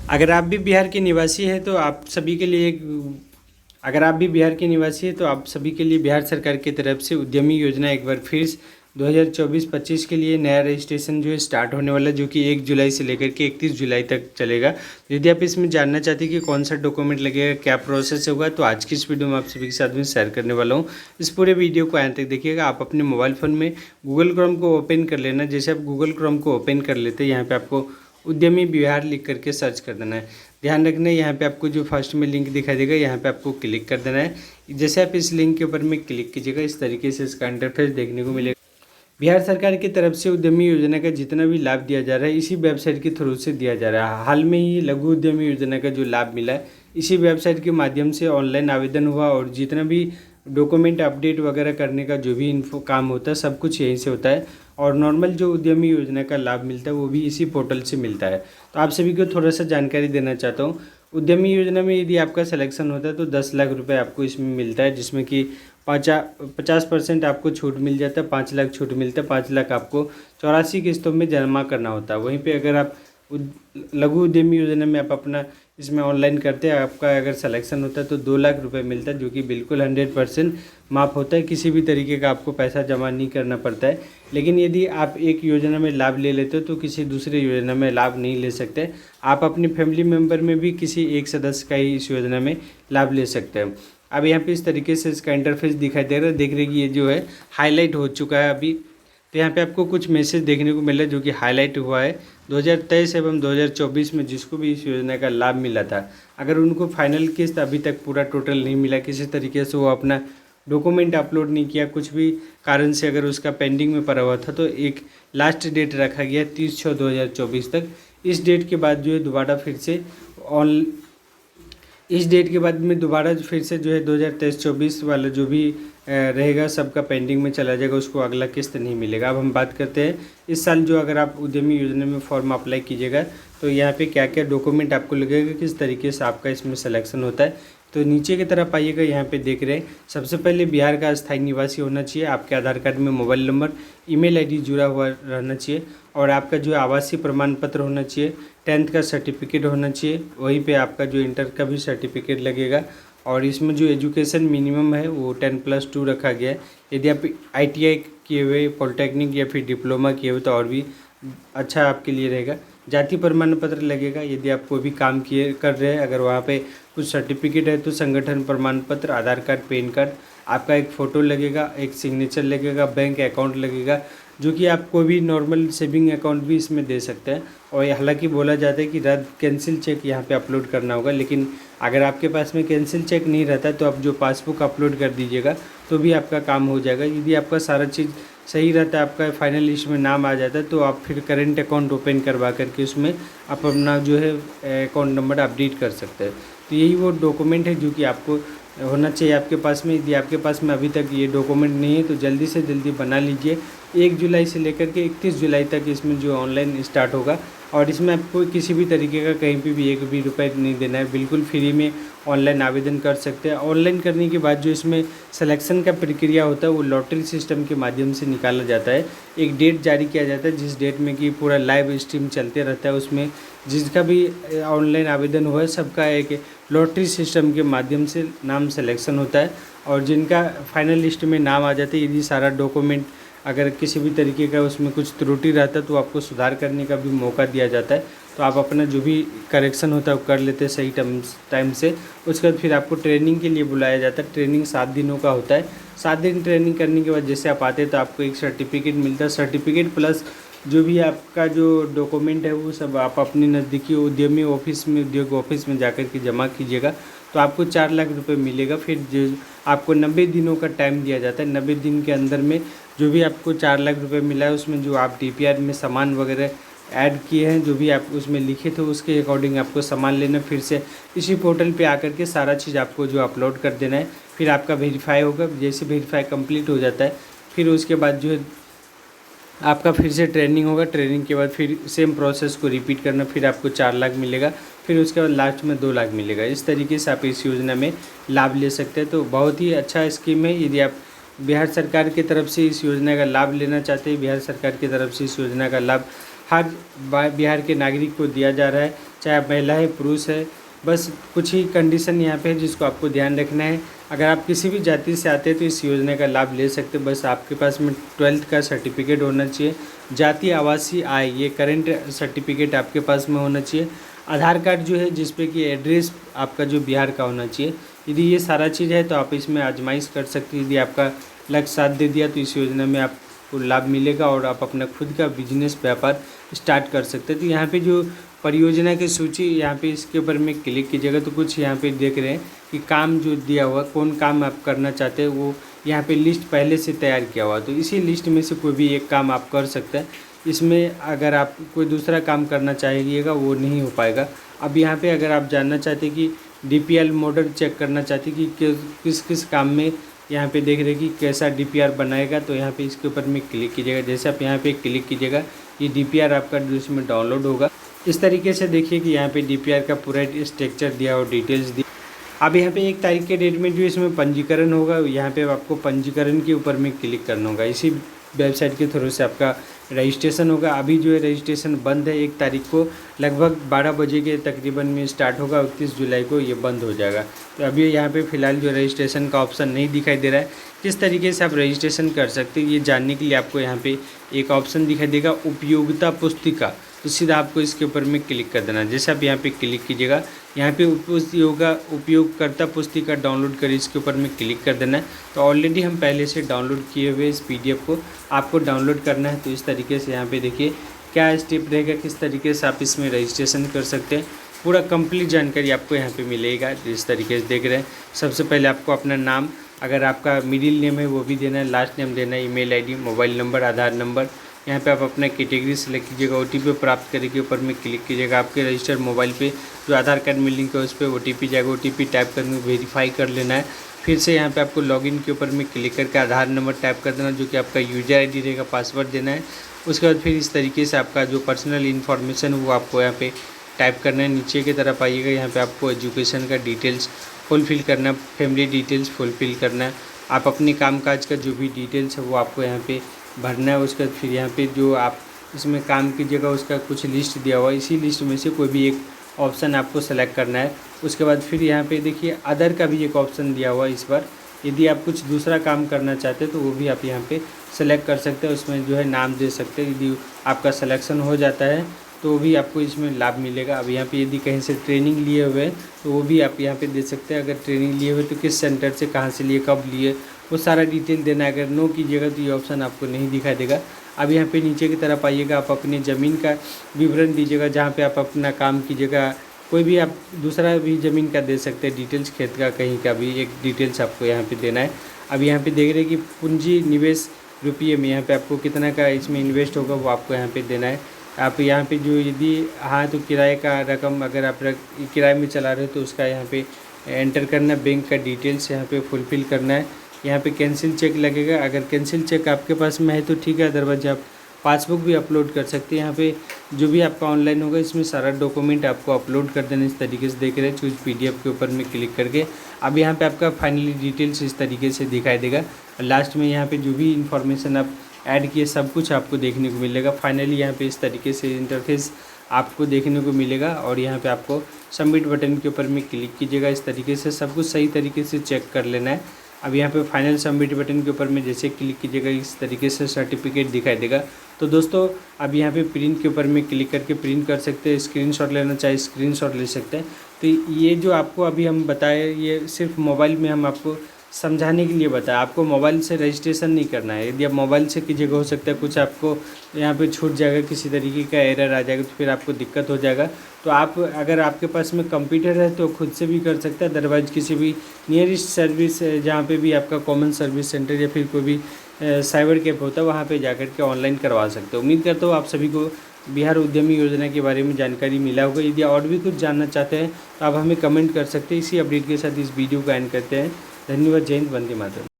अगर आप भी बिहार के निवासी हैं तो आप सभी के लिए अगर आप भी बिहार के निवासी हैं तो आप सभी के लिए बिहार सरकार की तरफ से उद्यमी योजना एक बार फिर 2024-25 के लिए नया रजिस्ट्रेशन जो है स्टार्ट होने वाला है, जो कि 1 जुलाई से लेकर के 31 जुलाई तक चलेगा। यदि आप इसमें जानना चाहते हैं कि कौन सा डॉक्यूमेंट लगेगा, क्या प्रोसेस होगा, तो आज की इस वीडियो में आप सभी के साथ में शेयर करने वाला हूँ। इस पूरे वीडियो को अंत तक देखिएगा। आप अपने मोबाइल फ़ोन में गूगल क्रोम को ओपन कर लेना। जैसे आप गूगल क्रोम को ओपन कर लेते हैं, यहाँ पर आपको उद्यमी बिहार लिख करके सर्च कर देना है। ध्यान रखना है, यहाँ पे आपको जो फर्स्ट में लिंक दिखाई देगा, यहाँ पे आपको क्लिक कर देना है। जैसे आप इस लिंक के ऊपर में क्लिक कीजिएगा, इस तरीके से इसका इंटरफेस देखने को मिलेगा। बिहार सरकार की तरफ से उद्यमी योजना का जितना भी लाभ दिया जा रहा है, इसी वेबसाइट के थ्रू से दिया जा रहा है। हाल में ही लघु उद्यमी योजना का जो लाभ मिला है, इसी वेबसाइट के माध्यम से ऑनलाइन आवेदन हुआ और जितना भी डॉक्यूमेंट अपडेट वगैरह करने का जो भी इन्फो काम होता है, सब कुछ यहीं से होता है। और नॉर्मल जो उद्यमी योजना का लाभ मिलता है वो भी इसी पोर्टल से मिलता है। तो आप सभी को थोड़ा सा जानकारी देना चाहता हूँ। उद्यमी योजना में यदि आपका सिलेक्शन होता है तो 10 लाख रुपए आपको इसमें मिलता है, जिसमें कि 50% आपको छूट मिल जाता है, 5 लाख छूट मिलता है। 5 लाख आपको 84 किस्तों में जमा करना होता है। वहीं पे अगर आप लघु उद्यमी योजना में आप अपना इसमें ऑनलाइन करते हैं, आपका अगर सिलेक्शन होता है तो 2 लाख रुपए मिलता है, जो कि बिल्कुल 100% माफ़ होता है। किसी भी तरीके का आपको पैसा जमा नहीं करना पड़ता है। लेकिन यदि आप एक योजना में लाभ ले लेते हो तो किसी दूसरे योजना में लाभ नहीं ले सकते। आप अपनी फैमिली मेम्बर में भी किसी एक सदस्य का ही इस योजना में लाभ ले सकते हैं। अब यहाँ पे इस तरीके से इसका इंटरफेस दिखाई दे रहा है। देख रहे कि ये जो है हाईलाइट हो चुका है अभी। तो यहाँ पे आपको कुछ मैसेज देखने को मिल रहा है जो कि हाईलाइट हुआ है। 2023 एवं 2024 में जिसको भी इस योजना का लाभ मिला था, अगर उनको फाइनल किस्त अभी तक पूरा टोटल नहीं मिला, किसी तरीके से वो अपना डॉक्यूमेंट अपलोड नहीं किया, कुछ भी कारण से अगर उसका पेंडिंग में पड़ा हुआ था, तो एक लास्ट डेट रखा गया 30/6/2024 तक। इस डेट के बाद जो है दोबारा फिर से इस डेट के बाद में दोबारा फिर से जो है 2023-24 वाला जो भी रहेगा, सबका पेंडिंग में चला जाएगा, उसको अगला किस्त नहीं मिलेगा। अब हम बात करते हैं इस साल जो अगर आप उद्यमी योजना में फॉर्म अप्लाई कीजिएगा तो यहाँ पे क्या क्या डॉक्यूमेंट आपको लगेगा, किस तरीके से आपका इसमें सिलेक्शन होता है। तो नीचे की तरफ आइएगा, यहाँ पे देख रहे हैं सबसे पहले बिहार का स्थायी निवासी होना चाहिए। आपके आधार कार्ड में मोबाइल नंबर, ईमेल आईडी जुड़ा हुआ रहना चाहिए और आपका जो आवासीय प्रमाण पत्र होना चाहिए, 10th का सर्टिफिकेट होना चाहिए। वहीं पे आपका जो इंटर का भी सर्टिफिकेट लगेगा और इसमें जो एजुकेशन मिनिमम है वो 10+2 रखा गया है। यदि आप ITI किए हुए, पॉलिटेक्निक या फिर डिप्लोमा किए हुए तो और भी अच्छा आपके लिए रहेगा। जाति प्रमाण पत्र लगेगा यदि आप कोई भी काम कर रहे हैं, अगर वहाँ पे कुछ सर्टिफिकेट है तो संगठन प्रमाण पत्र, आधार कार्ड, पैन कार्ड, आपका एक फ़ोटो लगेगा, एक सिग्नेचर लगेगा, बैंक अकाउंट लगेगा, जो कि आप कोई भी नॉर्मल सेविंग अकाउंट भी इसमें दे सकते हैं। और हालांकि बोला जाता है कि रद्द कैंसिल चेक यहाँ पे अपलोड करना होगा, लेकिन अगर आपके पास में कैंसिल चेक नहीं रहता तो आप जो पासबुक अपलोड कर दीजिएगा तो भी आपका काम हो जाएगा। यदि आपका सारा चीज़ सही रहता है, आपका फाइनल लिस्ट में नाम आ जाता है, तो आप फिर करेंट अकाउंट ओपन करवा करके उसमें आप अपना जो है अकाउंट नंबर अपडेट कर सकते हैं। तो यही वो डॉक्यूमेंट है जो कि आपको होना चाहिए आपके पास में। यदि आपके पास में अभी तक ये डॉक्यूमेंट नहीं है तो जल्दी से जल्दी बना लीजिए। 1 जुलाई से लेकर के 31 जुलाई तक इसमें जो ऑनलाइन स्टार्ट होगा और इसमें आपको किसी भी तरीके का कहीं पे भी 1 भी रुपये नहीं देना है, बिल्कुल फ्री में ऑनलाइन आवेदन कर सकते हैं। ऑनलाइन करने के बाद जो इसमें सिलेक्शन का प्रक्रिया होता है वो लॉटरी सिस्टम के माध्यम से निकाला जाता है। एक डेट जारी किया जाता है जिस डेट में कि पूरा लाइव स्ट्रीम चलते रहता है, उसमें जिसका भी ऑनलाइन आवेदन हुआ है सबका एक लॉटरी सिस्टम के माध्यम से नाम सिलेक्शन होता है। और जिनका फाइनल लिस्ट में नाम आ जाता है, यदि सारा डॉक्यूमेंट अगर किसी भी तरीके का उसमें कुछ त्रुटि रहता है तो आपको सुधार करने का भी मौका दिया जाता है। तो आप अपना जो भी करेक्शन होता है वो कर लेते हैं सही टाइम से। उसके बाद फिर आपको ट्रेनिंग के लिए बुलाया जाता है। ट्रेनिंग 7 दिनों का होता है। 7 दिन ट्रेनिंग करने के बाद जैसे आप आते हैं तो आपको एक सर्टिफिकेट मिलता है। सर्टिफिकेट प्लस जो भी आपका जो डॉक्यूमेंट है वो सब आप अपने नज़दीकी उद्यमी ऑफिस में, उद्योग ऑफिस में जाकर के जमा कीजिएगा तो आपको 4 लाख रुपए मिलेगा। फिर जो आपको 90 दिनों का टाइम दिया जाता है, 90 दिन के अंदर में जो भी आपको 4 लाख रुपए मिला है उसमें जो आप DPR में सामान वगैरह ऐड किए हैं, जो भी आप उसमें लिखे थे उसके अकॉर्डिंग आपको सामान लेना, फिर से इसी पोर्टल पे आकर के सारा चीज़ आपको जो अपलोड कर देना है। फिर आपका वेरीफाई होगा। जैसे वेरीफाई कंप्लीट हो जाता है फिर उसके बाद जो है आपका फिर से ट्रेनिंग होगा। ट्रेनिंग के बाद फिर सेम प्रोसेस को रिपीट करना, फिर आपको 4 लाख मिलेगा, फिर उसके बाद लास्ट में 2 लाख मिलेगा। इस तरीके से आप इस योजना में लाभ ले सकते हैं। तो बहुत ही अच्छा स्कीम है। यदि आप बिहार सरकार की तरफ से इस योजना का लाभ लेना चाहते हैं, बिहार सरकार की तरफ से इस योजना का लाभ हर बिहार के नागरिक को दिया जा रहा है। चाहे आप महिला है पुरुष है। बस कुछ ही कंडीशन यहाँ पे है जिसको आपको ध्यान रखना है। अगर आप किसी भी जाति से आते हैं तो इस योजना का लाभ ले सकते हैं। बस आपके पास में 12th का सर्टिफिकेट होना चाहिए। जाति आवासीय आय ये करंट सर्टिफिकेट आपके पास में होना चाहिए। आधार कार्ड जो है जिस पे कि एड्रेस आपका जो बिहार का होना चाहिए। यदि ये सारा चीज़ है तो आप इसमें आजमाइश कर सकते हैं। यदि आपका लक्ष्य साथ दे दिया तो इस योजना में आपको लाभ मिलेगा और आप अपना खुद का बिजनेस व्यापार स्टार्ट कर सकते हैं। तो यहाँ पे जो परियोजना की सूची यहाँ पे इसके ऊपर में क्लिक कीजिएगा तो कुछ यहाँ पे देख रहे हैं कि काम जो दिया हुआ कौन काम आप करना चाहते हैं वो यहाँ पे लिस्ट पहले से तैयार किया हुआ। तो इसी लिस्ट में से कोई भी एक काम आप कर सकते हैं। इसमें अगर आप कोई दूसरा काम करना चाहिएगा वो नहीं हो पाएगा। अब यहाँ पे अगर आप जानना चाहते हैं कि DPR मॉडल चेक करना चाहते हैं कि किस किस काम में यहाँ पे देख रहे हैं कि कैसा DPR बनाएगा, तो यहाँ पे इसके ऊपर में क्लिक कीजिएगा। जैसे आप यहाँ पे क्लिक कीजिएगा ये DPR आपका इसमें डाउनलोड होगा। इस तरीके से देखिए कि यहाँ पे DPR का पूरा स्ट्रक्चर दिया और डिटेल्स दी। अब यहाँ पे 1 तारीख के डेट में जो इसमें पंजीकरण होगा यहाँ पे आपको पंजीकरण के ऊपर में क्लिक करना होगा। इसी वेबसाइट के थ्रू से आपका रजिस्ट्रेशन होगा। अभी जो है रजिस्ट्रेशन बंद है। 1 तारीख को लगभग 12 बजे के तकरीबन में स्टार्ट होगा। 31 जुलाई को ये बंद हो जाएगा। तो अभी यहाँ पे फ़िलहाल जो रजिस्ट्रेशन का ऑप्शन नहीं दिखाई दे रहा है। किस तरीके से आप रजिस्ट्रेशन कर सकते हैं ये जानने के लिए आपको यहाँ पे एक ऑप्शन दिखाई देगा उपयोगिता पुस्तिका। तो सीधा आपको इसके ऊपर में क्लिक कर देना। जैसे आप यहाँ पे क्लिक कीजिएगा यहाँ पे उपयोगकर्ता पुस्तिका डाउनलोड करें, इसके ऊपर में क्लिक कर देना है। तो ऑलरेडी हम पहले से डाउनलोड किए हुए इस PDF को आपको डाउनलोड करना है। तो इस तरीके से यहाँ पे देखिए क्या स्टेप रहेगा, किस तरीके से आप इसमें रजिस्ट्रेशन कर सकते हैं। पूरा कंप्लीट जानकारी आपको यहाँ पे मिलेगा। इस तरीके से देख रहे हैं। सबसे पहले आपको अपना नाम, अगर आपका मिडिल नेम है वो भी देना है, लास्ट नेम देना है, email ID, मोबाइल नंबर, आधार नंबर। यहाँ पे आप अपना कैटेगरी सेलेक्ट कीजिएगा। OTP प्राप्त करने के ऊपर में क्लिक कीजिएगा। आपके रजिस्टर्ड मोबाइल पे जो आधार कार्ड में लिंक है उस पर OTP जाएगा। OTP टाइप करके वेरीफाई कर लेना है। फिर से यहाँ पे आपको लॉगिन के ऊपर में क्लिक करके आधार नंबर टाइप कर देना जो कि आपका यूजर ID रहेगा, पासवर्ड देना है। उसके बाद फिर इस तरीके से आपका जो पर्सनल इन्फॉर्मेशन वो आपको यहाँ पे टाइप करना है। नीचे की तरफ आइएगा, यहाँ पे आपको एजुकेशन का डिटेल्स फुलफ़िल करना है, फैमिली डिटेल्स फुलफ़िल करना है। आप अपने कामकाज का जो भी डिटेल्स है वो आपको यहाँ पे भरना है। उसके बाद फिर यहाँ पे जो आप इसमें काम कीजिएगा उसका कुछ लिस्ट दिया हुआ है। इसी लिस्ट में से कोई भी एक ऑप्शन आपको सेलेक्ट करना है। उसके बाद फिर यहाँ पे देखिए अदर का भी एक ऑप्शन दिया हुआ है। इस बार यदि आप कुछ दूसरा काम करना चाहते हैं तो वो भी आप यहाँ पे सेलेक्ट कर सकते हैं। उसमें जो है नाम दे सकते हैं। यदि आपका सिलेक्शन हो जाता है तो भी आपको इसमें लाभ मिलेगा। अब यहाँ पे यदि कहीं से ट्रेनिंग लिए हुए हैं तो वो भी आप यहाँ पे दे सकते हैं। अगर ट्रेनिंग लिए हुए तो किस सेंटर से, कहाँ से लिए, कब लिए, वो सारा डिटेल देना है। अगर नो कीजिएगा तो ये ऑप्शन आपको नहीं दिखाई देगा। अब यहाँ पे नीचे की तरफ आइएगा, आप अपनी ज़मीन का विवरण दीजिएगा जहाँ पे आप अपना काम कीजिएगा। कोई भी आप दूसरा भी ज़मीन का दे सकते हैं डिटेल्स, खेत का कहीं का भी एक डिटेल्स आपको यहाँ पे देना है। अब यहाँ पे देख रहे हैं कि पूंजी निवेश रुपये में यहाँ पे आपको कितना का इसमें इन्वेस्ट होगा वो आपको यहाँ पे देना है। आप यहाँ पे जो यदि हाँ तो किराए का रकम अगर आप किराए में चला रहे हो तो उसका यहाँ पे एंटर करना है। बैंक का डिटेल्स यहाँ पे फुलफ़िल करना है। यहाँ पे कैंसिल चेक लगेगा। अगर कैंसिल चेक आपके पास में है तो ठीक है, अदरवाइज आप पासबुक भी अपलोड कर सकते हैं। यहाँ पे जो भी आपका ऑनलाइन होगा इसमें सारा डॉक्यूमेंट आपको अपलोड कर देना। इस तरीके से देख रहे हैं चूज PDF के ऊपर में क्लिक करके। अब यहाँ पे आपका फाइनली डिटेल्स इस तरीके से दिखाई देगा। लास्ट में यहाँ पे जो भी इंफॉर्मेशन आप ऐड किए सब कुछ आपको देखने को मिलेगा। फाइनली यहाँ पे इस तरीके से इंटरफेस आपको देखने को मिलेगा और यहाँ पे आपको सबमिट बटन के ऊपर में क्लिक कीजिएगा। इस तरीके से सब कुछ सही तरीके से चेक कर लेना है। अब यहाँ पे फाइनल सबमिट बटन के ऊपर में जैसे क्लिक कीजिएगा इस तरीके से सर्टिफिकेट दिखाई देगा। तो दोस्तों अब यहाँ पे प्रिंट के ऊपर में क्लिक करके प्रिंट कर सकते हैं। स्क्रीनशॉट लेना चाहे स्क्रीनशॉट ले सकते हैं। तो ये जो आपको अभी हम बताए ये सिर्फ मोबाइल में हम आपको समझाने के लिए बताया। आपको मोबाइल से रजिस्ट्रेशन नहीं करना है। यदि आप मोबाइल से कीजिएगा हो सकता है कुछ आपको यहाँ पे छूट जाएगा, किसी तरीके का एरर आ जाएगा तो फिर आपको दिक्कत हो जाएगा। तो आप अगर आपके पास में कंप्यूटर है तो खुद से भी कर सकते हैं, अदरवाइज किसी भी नियरेस्ट सर्विस जहाँ पे भी आपका कॉमन सर्विस सेंटर या फिर कोई भी साइबर कैफ़े होता है वहाँ पे जाकर के ऑनलाइन करवा सकते हो। उम्मीद करता हूँ आप सभी को बिहार उद्यमी योजना के बारे में जानकारी मिला होगा। यदि और भी कुछ जानना चाहते हैं तो आप हमें कमेंट कर सकते हैं। इसी अपडेट के साथ इस वीडियो को एंड करते हैं। धन्यवाद। जय हिंद, वंदे मातरम।